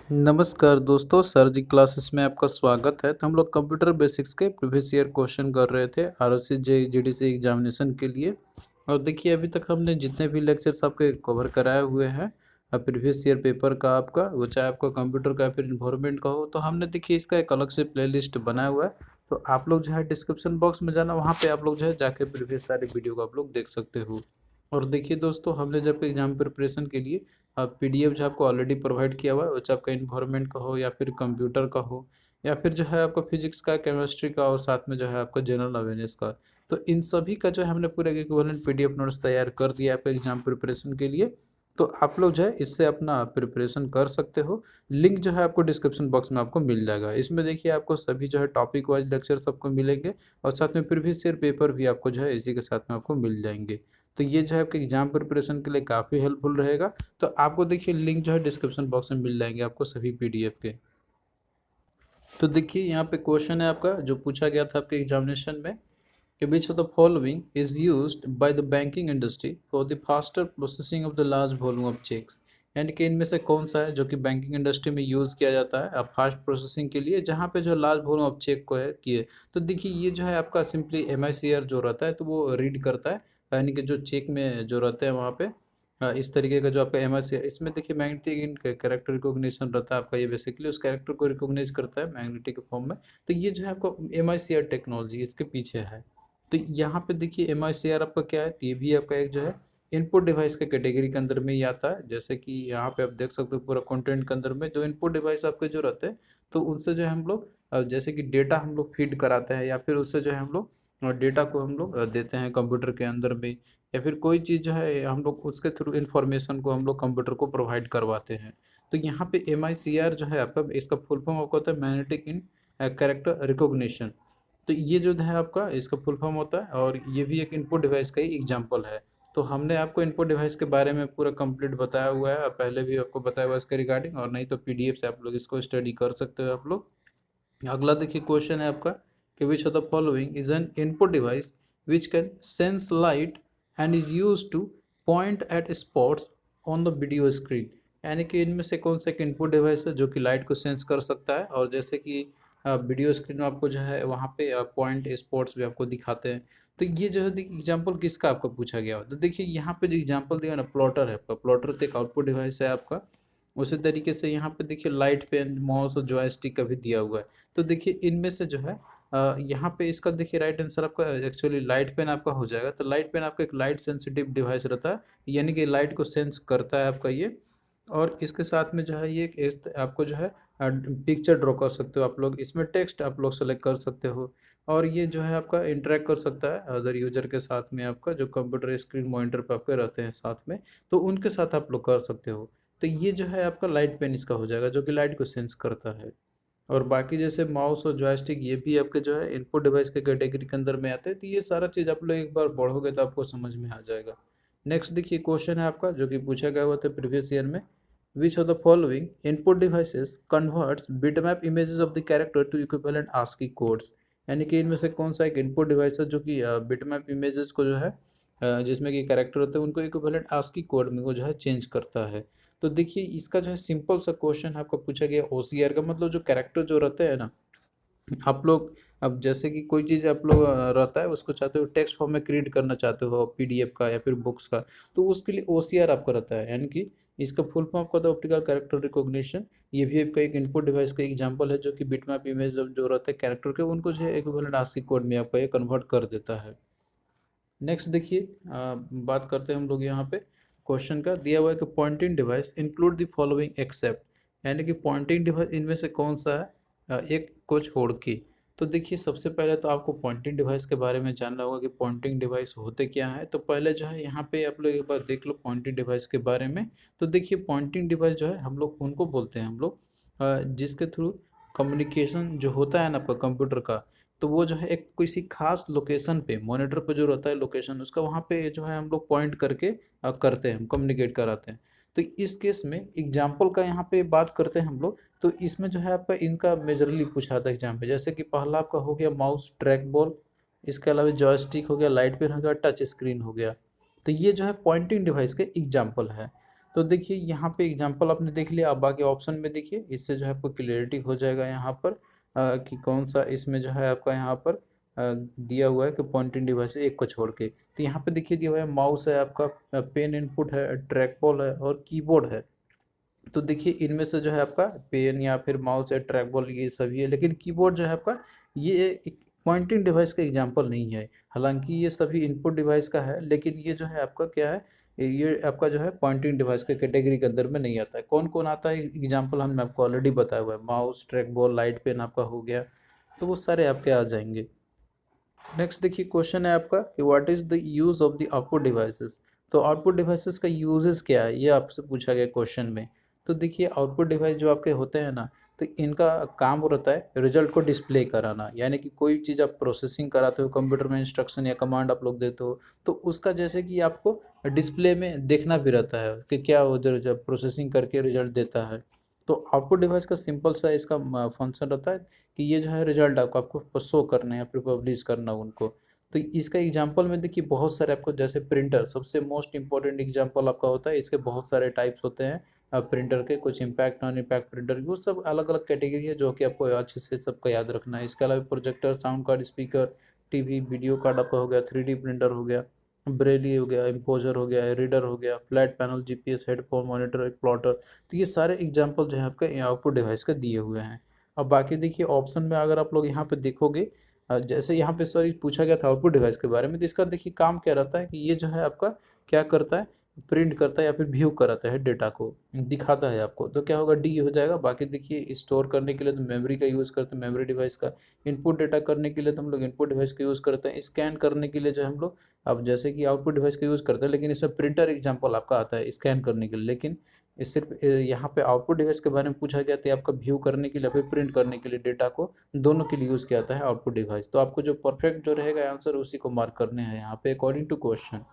नमस्कार दोस्तों, सर जी क्लासेस में आपका स्वागत है। तो हम लोग कंप्यूटर बेसिक्स के प्रीवियस ईयर क्वेश्चन कर रहे थे आरओसी जे जीडीसी एग्जामिनेशन के लिए। और देखिए अभी तक हमने जितने भी लेक्चर्स आपके कवर कराए हुए हैं प्रीवियस ईयर पेपर का, आपका वो चाहे आपका कंप्यूटर का या फिर इन्वायरमेंट का हो, तो हमने देखिए इसका एक अलग से प्लेलिस्ट बनाया हुआ है। तो आप लोग जो है डिस्क्रिप्शन बॉक्स में जाना, वहाँ पे आप लोग जो है जाके प्रीवियस सारे वीडियो को आप लोग देख सकते हो। और देखिए दोस्तों, हमने जब एग्जाम प्रिपरेशन के लिए पीडीएफ जो आपको ऑलरेडी प्रोवाइड किया हुआ है, वो चाहे आपका इन्वायरमेंट का हो या फिर कंप्यूटर का हो या फिर जो है आपका फिजिक्स का, केमिस्ट्री का और साथ में जो है आपका जनरल अवेयरनेस का, तो इन सभी का जो है हमने पूरा इक्विवेलेंट पीडीएफ नोट्स तैयार कर दिया है आपके एग्जाम प्रिपरेशन के लिए। तो आप लोग जो है इससे अपना प्रिपरेशन कर सकते हो। लिंक जो है आपको डिस्क्रिप्शन बॉक्स में आपको मिल जाएगा। इसमें देखिए आपको सभी जो है टॉपिक वाइज लेक्चर सबको मिलेंगे और साथ में प्रीवियस ईयर पेपर भी आपको जो है इसी के साथ में आपको मिल जाएंगे। तो ये जो है आपके एग्जाम प्रिपरेशन के लिए काफ़ी हेल्पफुल रहेगा। तो आपको देखिए लिंक जो है डिस्क्रिप्शन बॉक्स में मिल जाएंगे आपको सभी पीडीएफ के। तो देखिए यहाँ पे क्वेश्चन है आपका जो पूछा गया था आपके एग्जामिनेशन में कि which of the following is used by the banking industry for the faster processing of the large volume of checks। यानी कि इनमें से कौन सा है जो कि बैंकिंग इंडस्ट्री में यूज़ किया जाता है अब फास्ट प्रोसेसिंग के लिए, जहाँ पे जो लार्ज वॉल्यूम ऑफ चेक को है किए। तो देखिए ये जो है आपका सिंपली एमआईसीआर जो रहता है तो वो रीड करता है, यानी कि जो चेक में जो रहते हैं वहाँ पे इस तरीके का जो आपका एमआईसीआर, इसमें देखिए मैग्नेटिक इन कैरेक्टर रिकॉग्निशन रहता है आपका, ये बेसिकली उस कैरेक्टर को रिकॉग्नाइज करता है मैग्नेटिक के फॉर्म में। तो ये जो है आपका एमआईसीआर टेक्नोलॉजी इसके पीछे है। तो यहाँ पे देखिए एम आई सी आर आपका क्या है, ये भी आपका एक जो है इनपुट डिवाइस के कैटेगरी के अंदर में ही आता है। जैसे कि यहाँ पे आप देख सकते हो पूरा कंटेंट के अंदर में जो इनपुट डिवाइस आपके जो रहते हैं, तो उनसे जो है हम लोग जैसे कि डेटा हम लोग फीड कराते हैं या फिर उससे जो है हम लोग डेटा को हम लोग देते हैं कंप्यूटर के अंदर में, या फिर कोई चीज़ जो है हम लोग उसके थ्रू इंफॉर्मेशन को हम लोग कंप्यूटर को प्रोवाइड करवाते हैं। तो यहाँ पे एम आई सी आर जो है आपका, इसका फुल फॉर्म आपका होता है मैग्नेटिक इन कैरेक्टर रिकॉग्निशन। तो ये जो है आपका इसका फुल फॉर्म होता है और ये भी एक इनपुट डिवाइस का ही एग्जांपल है। तो हमने आपको इनपुट डिवाइस के बारे में पूरा कंप्लीट बताया हुआ है, पहले भी आपको बताया हुआ है इसके रिगार्डिंग, और नहीं तो पीडीएफ से आप लोग इसको स्टडी कर सकते हो आप लोग। अगला देखिए क्वेश्चन है आपका कि which of the following is an input device which can sense light and is use to point at spots on the video screen. यानी कि इनमें से कौन सा एक इनपुट डिवाइस है जो कि लाइट को सेंस कर सकता है और जैसे कि वीडियो स्क्रीन में आपको जो है वहाँ पे पॉइंट स्पॉट्स भी आपको दिखाते हैं। तो ये जो है एग्जाम्पल किसका आपका पूछा गया हो, तो देखिए यहाँ पे जो एग्जाम्पल दिया ना, प्लॉटर है आपका। प्लॉटर तो एक आउटपुट डिवाइस है आपका। उसी तरीके से यहाँ पे देखिए लाइट पेन, माउस और जॉयस्टिक का भी दिया हुआ है। तो देखिए इनमें से जो है यहाँ पे इसका देखिए राइट आंसर आपका एक्चुअली लाइट पेन आपका हो जाएगा। तो लाइट पेन आपका एक लाइट सेंसिटिव डिवाइस रहता है, यानी कि लाइट को सेंस करता है आपका ये। और इसके साथ में जो है ये आपको जो है पिक्चर ड्रॉ कर सकते हो आप लोग, इसमें टेक्स्ट आप लोग सेलेक्ट कर सकते हो, और ये जो है आपका इंटरेक्ट कर सकता है अदर यूजर के साथ में, आपका जो कंप्यूटर स्क्रीन मॉनिटर पर आपके रहते हैं साथ में, तो उनके साथ आप लोग कर सकते हो। तो ये जो है आपका लाइट पेन इसका हो जाएगा जो कि लाइट को सेंस करता है। और बाकी जैसे माउस और जॉयस्टिक ये भी आपके जो है इनपुट डिवाइस के कैटेगरी के अंदर में आते हैं। तो ये सारा चीज़ आप लोग एक बार पढ़ोगे तो आपको समझ में आ जाएगा। नेक्स्ट देखिए क्वेश्चन है आपका जो कि पूछा गया हुआ था प्रीवियस ईयर में, which of the following input devices converts bitmap images of the character to equivalent ASCII codes. यानी कि इनमें से कौन सा एक इनपुट डिवाइस है जो कि बिटमैप इमेजेस को जो है जिसमें कि कैरेक्टर होते हैं उनको इक्विवेलेंट आस्की कोड में वो जो है चेंज करता है। तो देखिए इसका जो है सिंपल सा क्वेश्चन आपको पूछा गया ओसीआर का, मतलब जो कैरेक्टर जो रहते हैं ना, आप लोग अब जैसे कि कोई चीज़ आप लोग रहता है उसको चाहते हो टेक्स्ट फॉर्म में क्रिएट करना चाहते हो पीडीएफ का या फिर बुक्स का, तो उसके लिए ओसीआर आपका रहता है। यानी कि इसका फुल फॉर्म आपका था ऑप्टिकल कैरेक्टर रिकॉग्निशन। ये भी आपका एक इनपुट डिवाइस का एग्जांपल है जो कि बिटमैप इमेज जो रहता है कैरेक्टर के, उनको जो है इक्विवेलेंट आस्की कोड में आपका ये कन्वर्ट कर देता है। नेक्स्ट देखिए बात करते हैं हम लोग यहाँ पे क्वेश्चन का दिया हुआ है कि pointing device include the following except. यानी कि पॉइंटिंग डिवाइस इनमें से कौन सा है एक को छोड़ के। तो देखिए सबसे पहले तो आपको पॉइंटिंग डिवाइस के बारे में जानना होगा कि पॉइंटिंग डिवाइस होते क्या है। तो पहले जो है यहाँ पे आप लोग एक बार देख लो पॉइंटिंग डिवाइस के बारे में। तो देखिए पॉइंटिंग डिवाइस जो है हम लोग उनको बोलते हैं हम लोग जिसके थ्रू कम्युनिकेशन जो होता है ना आपका कंप्यूटर का, तो वो जो है एक किसी खास लोकेशन पे मॉनिटर पे जो रहता है लोकेशन उसका, वहाँ पे जो है हम लोग पॉइंट करके करते हैं, हम कम्युनिकेट कराते हैं। तो इस केस में एग्जाम्पल का यहाँ पे बात करते हैं हम लोग। तो इसमें जो है आपका इनका मेजरली पूछा था एग्जाम पे, जैसे कि पहला आपका हो गया माउस ट्रैक बॉल, इसके अलावा जॉयस्टिक हो गया, लाइट पेन हो गया, टच स्क्रीन हो गया। तो ये जो है पॉइंटिंग डिवाइस के एग्जाम्पल है। तो देखिए यहाँ पे एग्जांपल आपने देख लिया, अब बाकी ऑप्शन में देखिए, इससे जो है आपको क्लियरिटी हो जाएगा यहाँ पर कि कौन सा इसमें जो है आपका यहाँ पर दिया हुआ है कि पॉइंटिंग डिवाइस एक को छोड़ के। तो यहाँ पे देखिए दिया हुआ है माउस है आपका, पेन इनपुट है, ट्रैक बॉल है और कीबोर्ड है। तो देखिए इनमें से जो है आपका पेन या फिर माउस या ट्रैक बॉल ये सभी है, लेकिन कीबोर्ड जो है आपका ये एक पॉइंटिंग डिवाइस का एग्जांपल नहीं है। हालांकि ये सभी इनपुट डिवाइस का है, लेकिन ये जो है आपका क्या है, ये आपका जो है पॉइंटिंग डिवाइस के कैटेगरी के अंदर में नहीं आता है। कौन कौन आता है एग्जांपल हमने आपको ऑलरेडी बताया हुआ है, mouse, track ball, light pen आपका हो गया, तो वो सारे आपके आ जाएंगे। नेक्स्ट देखिए क्वेश्चन है आपका कि what is the use of the output devices. तो आउटपुट डिवाइसेस का यूजेस क्या है, ये आपसे पूछा गया क्वेश्चन में। तो देखिए आउटपुट डिवाइस जो आपके होते हैं ना, तो इनका काम रहता है रिजल्ट को डिस्प्ले कराना, यानी कि कोई चीज़ आप प्रोसेसिंग कराते हो कंप्यूटर में, इंस्ट्रक्शन या कमांड आप लोग देते हो, तो उसका जैसे कि आपको डिस्प्ले में देखना भी रहता है कि क्या वो जब प्रोसेसिंग करके रिजल्ट देता है। तो आउटपुट डिवाइस का सिंपल सा इसका फंक्शन रहता है कि ये जो है रिजल्ट आपको आपको शो करना है या फिर पब्लिश करना उनको। तो इसका एग्जांपल में देखिए बहुत सारे आपको, जैसे प्रिंटर सबसे मोस्ट इंपॉर्टेंट एग्जांपल आपका होता है, इसके बहुत सारे टाइप्स होते हैं प्रिंटर के, कुछ इम्पैक्ट, नॉन इम्पैक्ट प्रिंटर, वो सब अलग अलग कैटेगरी है जो कि आपको अच्छे से सबका याद रखना है। इसके अलावा projector, sound card, speaker, TV, video card आपका हो गया, 3D प्रिंटर हो गया, ब्रेली हो गया, इम्पोजर हो गया, रीडर हो गया, flat panel, GPS, headphone, monitor, plotter. तो ये सारे एग्जांपल जो है आपके आउटपुट डिवाइस के दिए हुए हैं। अब बाकी देखिए ऑप्शन में अगर आप लोग यहाँ पे देखोगे, जैसे यहाँ पे सॉरी पूछा गया था आउटपुट डिवाइस के बारे में, तो इसका देखिए काम क्या रहता है कि ये जो है आपका क्या करता है, प्रिंट करता है या फिर व्यू कराता है, डेटा को दिखाता है आपको। तो क्या होगा, डी हो जाएगा। बाकी देखिए स्टोर करने के लिए तो मेमोरी का यूज़ करते हैं, मेमोरी डिवाइस का। इनपुट डेटा करने के लिए तो हम लोग इनपुट डिवाइस का यूज़ करते हैं। स्कैन करने के लिए जो हम लोग, अब जैसे कि आउटपुट डिवाइस का यूज़ करते हैं, लेकिन इसमें प्रिंटर एग्जाम्पल आपका आता है स्कैन करने के लिए। लेकिन इस सिर्फ यहाँ पे आउटपुट डिवाइस के बारे में पूछा गया था, आपका व्यू करने के लिए, फिर प्रिंट करने के लिए डेटा को, दोनों के लिए यूज़ किया जाता है आउटपुट डिवाइस। तो आपको जो परफेक्ट जो रहेगा आंसर उसी को मार्क करने हैं यहाँ पे अकॉर्डिंग टू क्वेश्चन।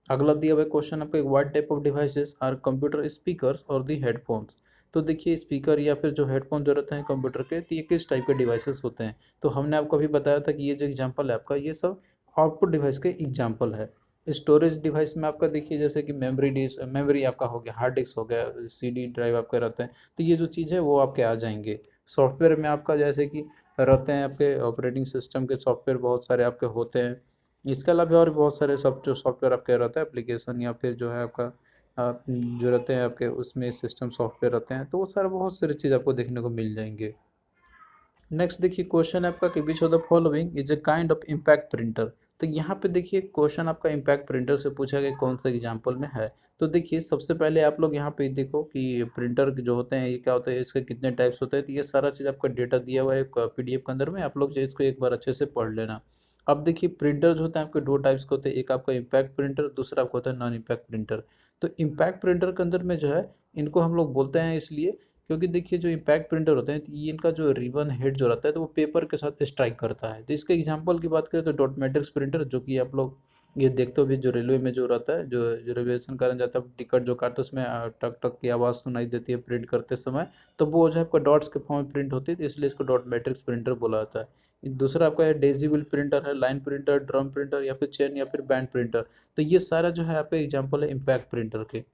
अगला दिया हुआ क्वेश्चन आपको, what type of devices are computer speakers और दी हेडफोन्स। तो देखिए स्पीकर या फिर जो हेडफोन जो रहते हैं कंप्यूटर के, तो ये किस टाइप के डिवाइसेस होते हैं। तो हमने आपको अभी बताया था कि ये जो एग्जांपल है आपका, ये सब आउटपुट डिवाइस के एग्जांपल है। स्टोरेज डिवाइस में आपका देखिए जैसे कि मेमोरी डिस्क, मेमोरी आपका हो गया, हार्ड डिस्क हो गया, सीडी ड्राइव आपके रहते हैं, तो ये जो चीज़ है वो आपके आ जाएंगे। सॉफ्टवेयर में आपका जैसे कि रहते हैं आपके ऑपरेटिंग सिस्टम के सॉफ्टवेयर बहुत सारे आपके होते हैं। इसके अलावा भी और बहुत सारे सब जो सॉफ्टवेयर आपके रहता है एप्लीकेशन, या फिर जो है आपका जो रहते हैं आपके उसमें सिस्टम सॉफ्टवेयर रहते हैं, तो वो सारे बहुत सारी चीज़ आपको देखने को मिल जाएंगे। नेक्स्ट देखिए क्वेश्चन है आपका कि which of the following is a kind of impact printer. तो यहाँ पे देखिए क्वेश्चन आपका इम्पैक्ट प्रिंटर से पूछा गया कौन सा एग्जांपल में है। तो देखिए सबसे पहले आप लोग यहाँ पे देखो कि प्रिंटर जो होते हैं ये क्या होता है, इसके कितने टाइप्स होते हैं। तो ये सारा चीज़ आपका डेटा दिया हुआ है पीडीएफ के अंदर में, आप लोग जो इसको एक बार अच्छे से पढ़ लेना। अब देखिए प्रिंटर जो होता है आपके दो टाइप्स के होते हैं, एक आपका इम्पैक्ट प्रिंटर, दूसरा आपका होता है नॉन इम्पैक्ट प्रिंटर। तो इम्पैक्ट प्रिंटर के अंदर में जो है, इनको हम लोग बोलते हैं इसलिए क्योंकि देखिए जो इम्पैक्ट प्रिंटर होते हैं, तो ये इनका जो रिबन हेड जो रहता है, तो वो पेपर के साथ स्ट्राइक करता है। तो इसके एग्जांपल की बात करें तो डॉट मैट्रिक्स प्रिंटर, जो कि आप लोग ये देखते हो भी, जो रेलवे में जो रहता है, जो रिजर्वेशन कारण जाता है, टिकट जो काटो उसमें टक टक की आवाज़ सुनाई देती है प्रिंट करते समय, तो वो जो है आपका डॉट्स के फॉर्म में प्रिंट होती है, तो इसलिए इसको डॉट मैट्रिक्स प्रिंटर बोला जाता है। दूसरा आपका है डेजिबल प्रिंटर, है लाइन प्रिंटर, ड्रम प्रिंटर या फिर चेन या फिर बैंड प्रिंटर। तो ये सारा जो है आपका एग्जाम्पल है इम्पैक्ट प्रिंटर के।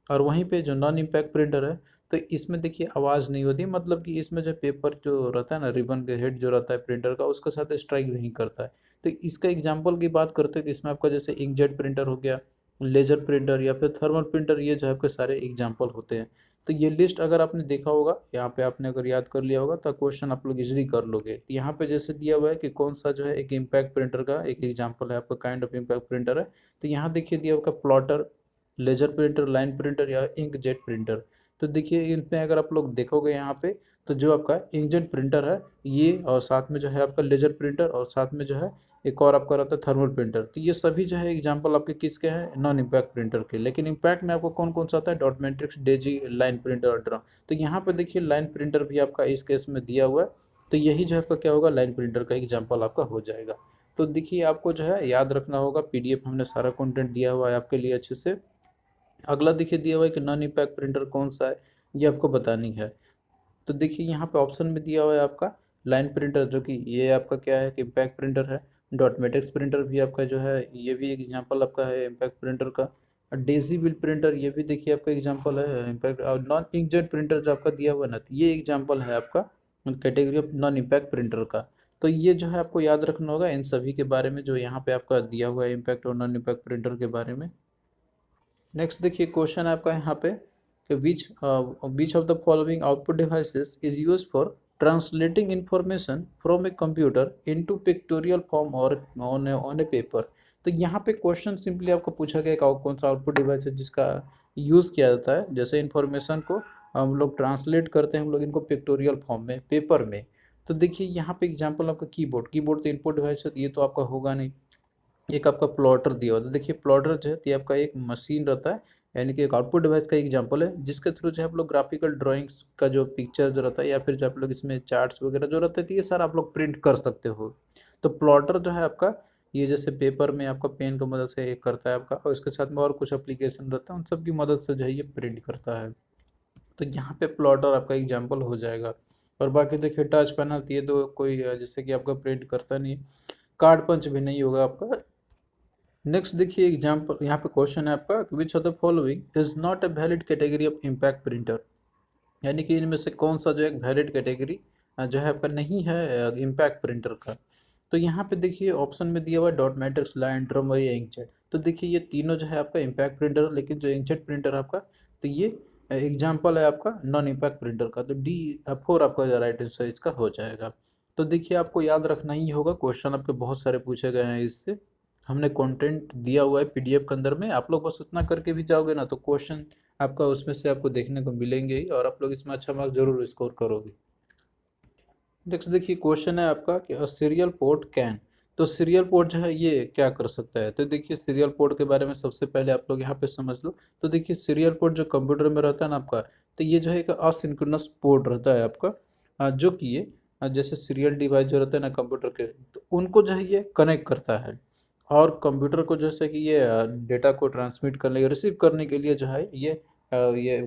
और वहीं पे जो नॉन इम्पैक्ट प्रिंटर है, तो इसमें देखिए आवाज़ नहीं होती, मतलब कि इसमें जो पेपर जो रहता है ना, रिबन के हेड जो रहता है प्रिंटर का, उसके साथ स्ट्राइक नहीं करता है। तो इसका एग्जांपल की बात करते हैं तो इसमें आपका जैसे इंकजेट प्रिंटर हो गया, लेजर प्रिंटर या फिर थर्मल प्रिंटर, ये जो है आपके सारे एग्जांपल होते हैं। तो ये लिस्ट अगर आपने देखा होगा, यहाँ पे आपने अगर याद कर लिया होगा, तो क्वेश्चन आप लोग इजीली कर लोगे। तो यहाँ पे जैसे दिया हुआ है कि कौन सा जो है एक इम्पैक्ट प्रिंटर का एक एग्जाम्पल है आपका, काइंड ऑफ इम्पैक्ट प्रिंटर है। तो यहाँ देखिए दिया होगा plotter, laser printer, line printer या इंकजेट प्रिंटर। तो देखिए इनमें अगर आप लोग देखोगे यहाँ पे, तो जो आपका इंकजेट प्रिंटर है ये, और साथ में जो है आपका लेजर प्रिंटर, और साथ में जो है एक और आपका रहता है थर्मल प्रिंटर। तो ये सभी जो है एग्जांपल आपके किसके हैं, नॉन इम्पैक्ट प्रिंटर के। लेकिन इम्पैक्ट में आपको कौन कौन सा आता है, dot matrix, Daisy, line printer और ड्रम। तो यहाँ पे देखिए लाइन प्रिंटर भी आपका इस केस में दिया हुआ है, तो यही जो है आपका क्या होगा, लाइन प्रिंटर का एग्जाम्पल आपका हो जाएगा। तो देखिए आपको जो है याद रखना होगा, पीडीएफ हमने सारा कंटेंट दिया हुआ है आपके लिए अच्छे से। अगला देखिए दिया हुआ है कि नॉन इम्पैक्ट प्रिंटर कौन सा है, ये आपको बतानी है। तो देखिए यहाँ पे ऑप्शन में दिया हुआ है आपका लाइन प्रिंटर, जो कि ये आपका क्या है कि इम्पैक्ट प्रिंटर है। डॉट मैट्रिक्स प्रिंटर भी आपका जो है, ये भी एक एग्जांपल आपका है इम्पैक्ट प्रिंटर का। डेजी बिल प्रिंटर, ये भी देखिए आपका एग्जांपल है इम्पैक्ट। और नॉन इंकजेट प्रिंटर जो आपका दिया हुआ है ना, तो ये एग्जांपल है आपका category of non impact printer का। तो ये जो है आपको याद रखना होगा इन सभी के बारे में जो यहाँ पे आपका दिया हुआ है इम्पैक्ट और नॉन इम्पैक्ट प्रिंटर के बारे में। नेक्स्ट देखिए क्वेश्चन है आपका यहाँ पे कि which of the following output devices is use for translating information from a computer into pictorial form और ऑन ए पेपर। तो यहाँ पे क्वेश्चन सिंपली आपको पूछा गया कि कौन सा आउटपुट डिवाइस है जिसका यूज़ किया जाता है, जैसे इन्फॉर्मेशन को हम लोग ट्रांसलेट करते हैं हम लोग इनको पिक्टोरियल फॉर्म में, पेपर में। तो देखिए यहाँ पे एग्जांपल आपका कीबोर्ड, कीबोर्ड तो इनपुट डिवाइस है, ये तो आपका होगा नहीं। एक आपका प्लॉटर दिया हुआ था, देखिए प्लॉटर जो है ये आपका एक मशीन रहता है, यानी कि एक आउटपुट डिवाइस का एग्जांपल है जिसके थ्रू जो है आप लोग ग्राफिकल ड्राइंग्स का जो पिक्चर जो रहता है या फिर जो आप लोग इसमें चार्ट्स वगैरह जो रहते हैं तो ये सारा आप लोग प्रिंट कर सकते हो। तो प्लॉटर जो है आपका ये जैसे पेपर में आपका पेन की मदद से ये करता है आपका, और इसके साथ में और कुछ एप्लीकेशन रहता है उन सब की मदद से जो है ये प्रिंट करता है। तो यहाँ पे प्लॉटर आपका एग्जाम्पल हो जाएगा। और बाकी देखिए टच पैनल, ये तो कोई जैसे कि आपका प्रिंट करता नहीं, कार्ड पंच भी नहीं होगा आपका। नेक्स्ट देखिए एग्जाम्पल, यहाँ पे क्वेश्चन है आपका विच of the following is not a valid category of impact printer, यानी कि इनमें से कौन सा जो एक वैलिड कैटेगरी जो है आपका नहीं है इम्पैक्ट प्रिंटर का। तो यहाँ पे देखिए ऑप्शन में दिया हुआ है डॉट मैट्रिक्स, लाइन ड्रम और ये इंकजेट। तो देखिए ये तीनों जो है आपका इम्पैक्ट प्रिंटर, लेकिन जो इंकजेट प्रिंटर आपका तो ये एग्जाम्पल है आपका नॉन इम्पैक्ट प्रिंटर का। तो डी 4 आपका जो राइट आंसर इसका हो जाएगा। तो देखिए आपको याद रखना ही होगा, क्वेश्चन आपके बहुत सारे पूछे गए हैं इससे। हमने कंटेंट दिया हुआ है पीडीएफ के अंदर में, आप लोग बस उतना करके भी जाओगे ना तो क्वेश्चन आपका उसमें से आपको देखने को मिलेंगे ही, और आप लोग इसमें अच्छा मार्क्स जरूर स्कोर करोगे। नेक्स्ट देखिए क्वेश्चन है आपका कि सीरियल पोर्ट कैन। तो सीरियल पोर्ट जो है ये क्या कर सकता है, तो देखिए सीरियल पोर्ट के बारे में सबसे पहले आप लोग यहाँ पे समझ लो। तो देखिए सीरियल पोर्ट जो कंप्यूटर में रहता है ना आपका, तो ये जो है एक असिंक्रोनस पोर्ट रहता है आपका, जो कि ये जैसे सीरियल डिवाइस जो रहते हैं ना कंप्यूटर के, तो उनको जो है ये कनेक्ट करता है। और कंप्यूटर को जैसे कि ये डेटा को ट्रांसमिट करने रिसीव करने के लिए जो है ये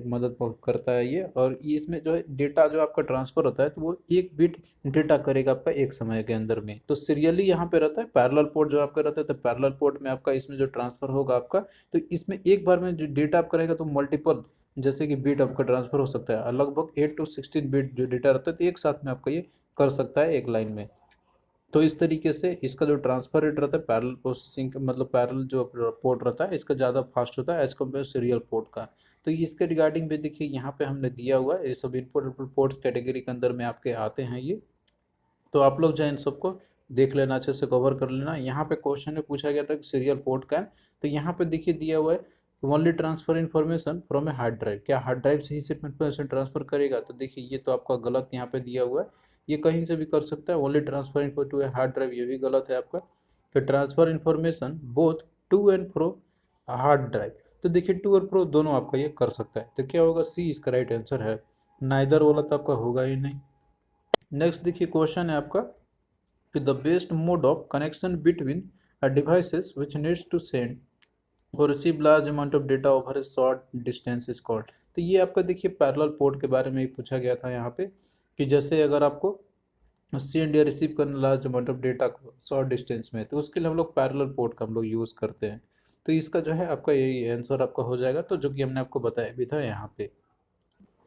मदद करता है ये। और ये इसमें जो है डेटा जो आपका ट्रांसफ़र होता है तो वो एक बिट डेटा करेगा आपका एक समय के अंदर में। तो सीरियली यहाँ पे रहता है, पैरेलल पोर्ट जो आपका रहता है तो पैरेलल पोर्ट में आपका इसमें जो ट्रांसफ़र होगा आपका, तो इसमें एक बार में जो डेटा आप करेगा तो मल्टीपल जैसे कि बिट आपका ट्रांसफ़र हो सकता है, लगभग 8 to 16 बिट जो डेटा रहता है तो एक साथ में आपका ये कर सकता है एक लाइन में। तो इस तरीके से इसका जो ट्रांसफर रेट रहता है पैरेलल प्रोसेसिंग का, मतलब पैरेलल जो पोर्ट रहता है इसका ज़्यादा फास्ट होता है एज कम्पेयर सीरियल पोर्ट का। तो इसके रिगार्डिंग भी देखिए यहाँ पे हमने दिया हुआ है, ये सब इनपुट आउटपुट पोर्ट्स कैटेगरी के अंदर में आपके आते हैं ये। तो आप लोग जो है इन सबको देख लेना, अच्छे से कवर कर लेना। यहाँ पे क्वेश्चन में पूछा गया था कि सीरियल पोर्ट का है, तो यहाँ पे देखिए दिया हुआ है only transfer information from A hard drive, क्या हार्ड ड्राइव से ही सिर्फ इन्फॉर्मेशन ट्रांसफर करेगा, तो देखिए ये तो आपका गलत यहाँ पे दिया हुआ है, ये कहीं से भी कर सकता है। Only transfer info to a hard drive, ये भी गलत है आपका। तो transfer information both to and fro hard drive, तो देखिए टू और फ्रो दोनों आपका ये कर सकता है, तो क्या होगा सी इसका राइट आंसर है। नाइदर वाला तो आपका होगा ही नहीं। नेक्स्ट देखिए क्वेश्चन है आपका कि the best mode of connection between devices which needs to send और receive large amount of data over a short distance is called. तो ये आपका देखिए पैरेलल पोर्ट के बारे में ही पूछा गया था यहाँ पे, कि जैसे अगर आपको सेंड या रिसीव करना लार्ज अमाउंट ऑफ डेटा को शॉर्ट डिस्टेंस में, तो उसके लिए हम लोग पैरेलल पोर्ट का हम लोग यूज़ करते हैं। तो इसका जो है आपका यही आंसर आपका हो जाएगा, तो जो कि हमने आपको बताया भी था यहाँ पे।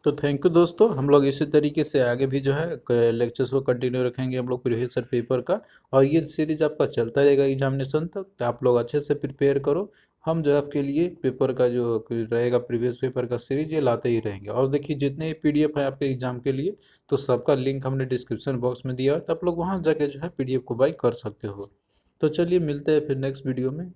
तो थैंक यू दोस्तों, हम लोग इसी तरीके से आगे भी जो है लेक्चर्स को कंटिन्यू रखेंगे हम लोग प्रीवियस ईयर पेपर का, और ये सीरीज आपका चलता रहेगा एग्जामिनेशन तक, तो आप लोग अच्छे से प्रिपेयर करो। हम जो है आपके लिए पेपर का जो रहेगा प्रीवियस पेपर का सीरीज ये लाते ही रहेंगे। और देखिए जितने पीडीएफ है आपके एग्जाम के लिए तो सबका लिंक हमने डिस्क्रिप्शन बॉक्स में दिया है, तो आप लोग वहाँ जाके जो है पीडीएफ को बाई कर सकते हो। तो चलिए मिलते हैं फिर नेक्स्ट वीडियो में।